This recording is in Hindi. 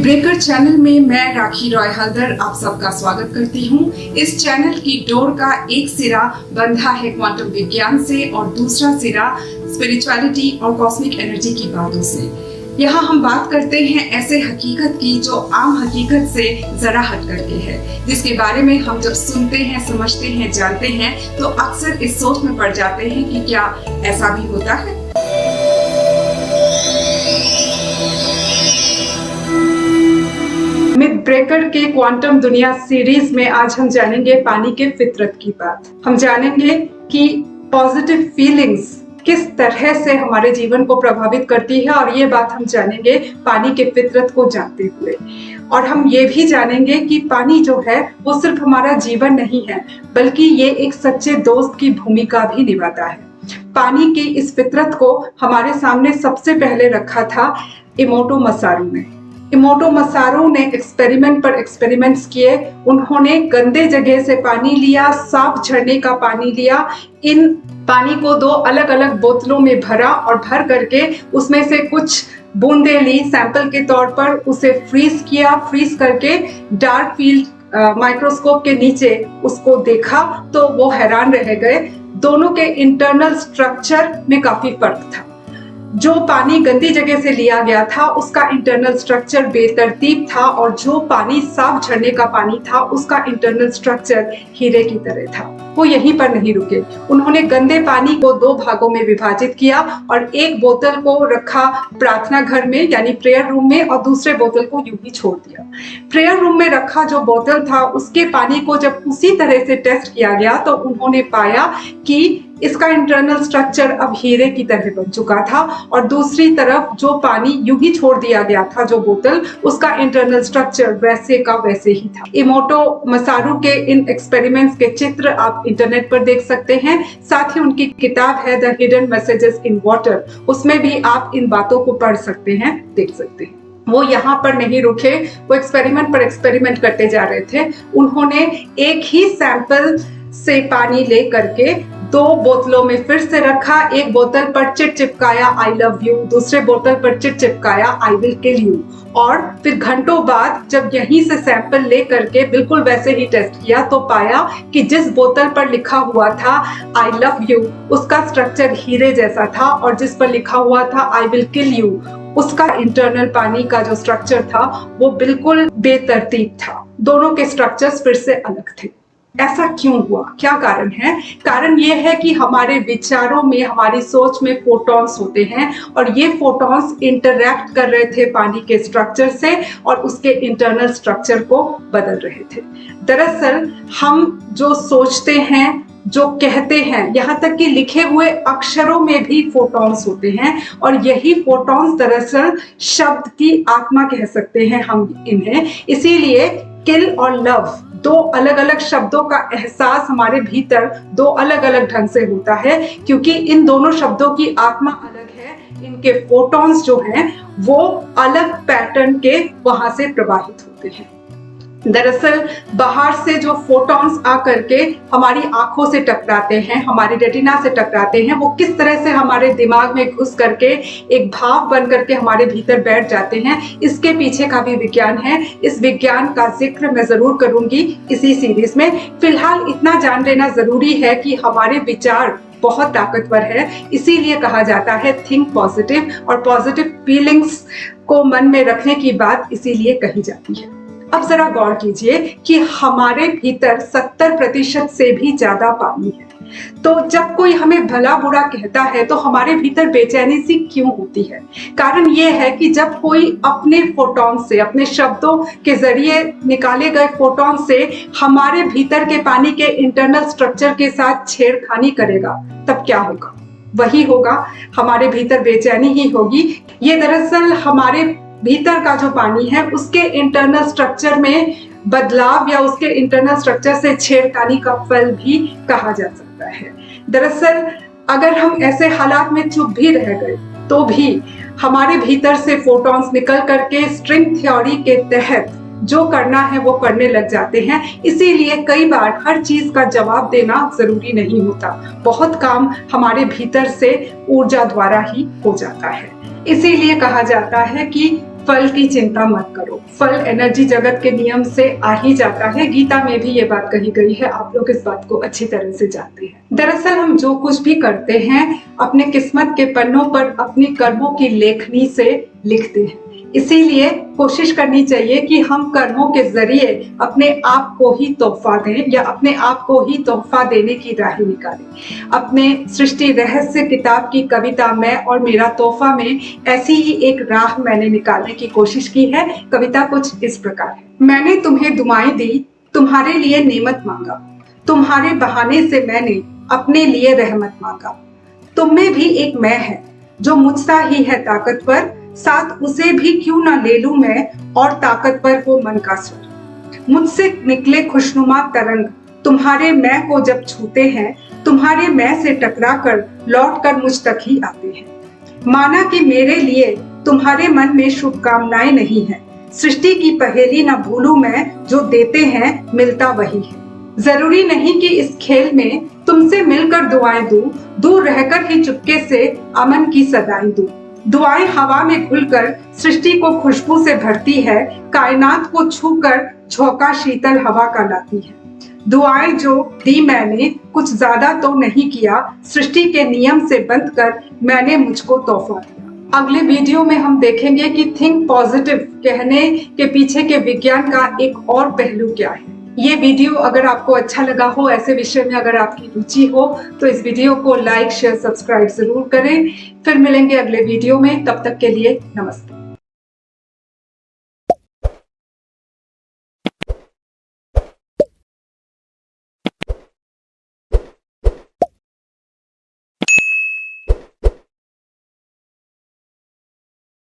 ब्रेकर चैनल में मैं राखी रॉय हल्दर आप सबका स्वागत करती हूँ। इस चैनल की डोर का एक सिरा बंधा है क्वांटम विज्ञान से और दूसरा सिरा स्पिरिचुअलिटी और कॉस्मिक एनर्जी की बातों से। यहाँ हम बात करते हैं ऐसे हकीकत की जो आम हकीकत से जरा हट करके है, जिसके बारे में हम जब सुनते हैं, समझते हैं, जानते हैं तो अक्सर इस सोच में पड़ जाते हैं कि क्या ऐसा भी होता है। मिथ ब्रेकर के क्वांटम दुनिया सीरीज में आज हम जानेंगे पानी के फितरत की बात। हम जानेंगे कि पॉजिटिव फीलिंग्स किस तरह से हमारे जीवन को प्रभावित करती है और ये बात हम जानेंगे पानी के फितरत को जानते हुए। और हम ये भी जानेंगे कि पानी जो है वो सिर्फ हमारा जीवन नहीं है, बल्कि ये एक सच्चे दोस्त की भूमिका भी निभाता है। पानी की इस फितरत को हमारे सामने सबसे पहले रखा था इमोटो मसारू ने। इमोटो मसारू ने एक्सपेरिमेंट पर एक्सपेरिमेंट्स किए। उन्होंने गंदे जगह से पानी लिया, साफ झरने का पानी लिया। इन पानी को दो अलग अलग बोतलों में भरा और भर करके उसमें से कुछ बूंदें ली सैंपल के तौर पर, उसे फ्रीज किया। फ्रीज करके डार्क फील्ड माइक्रोस्कोप के नीचे उसको देखा तो वो हैरान रह गए। दोनों के इंटरनल स्ट्रक्चर में काफी फर्क था। जो पानी गंदी जगह से लिया गया था उसका इंटरनल स्ट्रक्चर बेतरतीब था और जो पानी साफ झरने का पानी था उसका इंटरनल स्ट्रक्चर हीरे की तरह था। वो यहीं पर नहीं रुके, उन्होंने गंदे पानी को दो भागों में विभाजित किया और एक बोतल को रखा प्रार्थना घर में यानी प्रेयर रूम में और दूसरे बोतल को यूं ही छोड़ दिया। प्रेयर रूम में रखा जो बोतल था उसके पानी को जब उसी तरह से टेस्ट किया गया तो उन्होंने पाया कि इसका इंटरनल स्ट्रक्चर अब हीरे की तरह बन चुका था और दूसरी तरफ जो पानी यूं ही छोड़ दिया गया था जो बोतल, उसका इंटरनल स्ट्रक्चर वैसे का वैसे ही था। इमोटो मसारू के इन एक्सपेरिमेंट्स के चित्र आप इंटरनेट पर देख सकते हैं। साथ ही उनकी किताब है the hidden messages in water, उसमें भी आप इन बातों को पढ़ सकते हैं, देख सकते हैं। वो यहाँ पर नहीं रुके, वो एक्सपेरिमेंट पर एक्सपेरिमेंट करते जा रहे थे। उन्होंने एक ही सैंपल से पानी ले करके दो बोतलों में फिर से रखा। एक बोतल पर चिट चिपकाया आई लव यू, दूसरे बोतल पर चिट चिपकाया आई विल किल यू। और फिर घंटों बाद जब यहीं से सैंपल ले करके बिल्कुल वैसे ही टेस्ट किया तो पाया कि जिस बोतल पर लिखा हुआ था आई लव यू उसका स्ट्रक्चर हीरे जैसा था और जिस पर लिखा हुआ था आई विल किल यू उसका इंटरनल पानी का जो स्ट्रक्चर था वो बिल्कुल बेतरतीब था। दोनों के स्ट्रक्चर्स फिर से अलग थे। ऐसा क्यों हुआ? क्या कारण है? कारण ये है कि हमारे विचारों में, हमारी सोच में फोटॉन्स होते हैं और ये फोटॉन्स इंटरैक्ट कर रहे थे पानी के स्ट्रक्चर से और उसके इंटरनल स्ट्रक्चर को बदल रहे थे। दरअसल हम जो सोचते हैं, जो कहते हैं, यहाँ तक कि लिखे हुए अक्षरों में भी फोटॉन्स होते हैं और यही फोटॉन्स दरअसल शब्द की आत्मा कह सकते हैं हम इन्हें। इसीलिए किल और लव दो अलग अलग शब्दों का एहसास हमारे भीतर दो अलग अलग ढंग से होता है, क्योंकि इन दोनों शब्दों की आत्मा अलग है। इनके फोटॉन्स जो हैं वो अलग पैटर्न के वहां से प्रवाहित होते हैं। दरअसल बाहर से जो फोटॉन्स आकर के हमारी आंखों से टकराते हैं, हमारी रेटिना से टकराते हैं, वो किस तरह से हमारे दिमाग में घुस करके एक भाव बन करके हमारे भीतर बैठ जाते हैं, इसके पीछे का भी विज्ञान है। इस विज्ञान का जिक्र मैं जरूर करूंगी इसी सीरीज में। फिलहाल इतना जान लेना जरूरी है कि हमारे विचार बहुत ताकतवर है, इसीलिए कहा जाता है थिंक पॉजिटिव और पॉजिटिव फीलिंग्स को मन में रखने की बात इसीलिए कही जाती है। अब जरा गौर कीजिए कि हमारे भीतर 70% से भी ज्यादा पानी है। तो जब कोई हमें भला बुरा कहता है तो हमारे भीतर बेचैनी सी क्यों होती है? कारण ये है कि जब कोई अपने फोटॉन से, अपने शब्दों के जरिए निकाले गए फोटॉन से हमारे भीतर के पानी के इंटरनल स्ट्रक्चर के साथ छेड़खानी करेगा, तब क्या होगा? वही होगा, हमारे भीतर बेचैनी ही होगी। ये दरअसल हमारे भीतर का जो पानी है उसके इंटरनल स्ट्रक्चर में बदलाव या उसके इंटरनल स्ट्रक्चर से छेड़खानी का फल भी कहा जा सकता है। दरअसल अगर हम ऐसे हालात में चुप भी रह गए तो भी हमारे भीतर से फोटॉन्स निकल करके स्ट्रिंग थ्योरी के तहत जो करना है वो करने लग जाते हैं। इसीलिए कई बार हर चीज का जवाब देना जरूरी नहीं होता, बहुत काम हमारे भीतर से ऊर्जा द्वारा ही हो जाता है। इसीलिए कहा जाता है कि फल की चिंता मत करो। फल एनर्जी जगत के नियम से आ ही जाता है। गीता में भी ये बात कही गई है, आप लोग इस बात को अच्छी तरह से जानते हैं। दरअसल हम जो कुछ भी करते हैं अपने किस्मत के पन्नों पर अपनी कर्मों की लेखनी से लिखते हैं। इसीलिए कोशिश करनी चाहिए कि हम कर्मों के जरिए अपने आप को ही तोहफा दें या अपने आप को ही तोहफा देने की राह निकालें। अपने सृष्टि रहस्य किताब की कविता मैं और मेरा तोहफा में ऐसी ही एक राह मैंने निकालने की कोशिश की है। कविता कुछ इस प्रकार है। मैंने तुम्हें दुआएं दी, तुम्हारे लिए नेमत मांगा, तुम्हारे बहाने से मैंने अपने लिए रहमत मांगा। तुम में भी एक मैं है जो मुझसा ही है ताकतवर, साथ उसे भी क्यों ना ले लूं मैं, और ताकतवर हो मन का स्वर। मुझसे निकले खुशनुमा तरंग तुम्हारे मैं को जब छूते हैं, तुम्हारे मैं से टकराकर लौट कर मुझ तक ही आते हैं। माना कि मेरे लिए तुम्हारे मन में शुभकामनाएं नहीं है, सृष्टि की पहेली ना भूलूं मैं, जो देते हैं मिलता वही है। जरूरी नहीं कि इस खेल में तुमसे मिलकर दुआएं दूं, दूर रहकर ही चुपके से अमन की सदाएं दूं। दुआएं हवा में घुलकर सृष्टि को खुशबू से भरती है, कायनात को छूकर झोंका शीतल हवा का लाती है। दुआएं जो दी मैंने कुछ ज्यादा तो नहीं किया, सृष्टि के नियम से बंध कर मैंने मुझको तोहफा दिया। अगले वीडियो में हम देखेंगे कि थिंक पॉजिटिव कहने के पीछे के विज्ञान का एक और पहलू क्या है। ये वीडियो अगर आपको अच्छा लगा हो, ऐसे विषय में अगर आपकी रुचि हो, तो इस वीडियो को लाइक शेयर सब्सक्राइब जरूर करें। फिर मिलेंगे अगले वीडियो में, तब तक के लिए नमस्ते।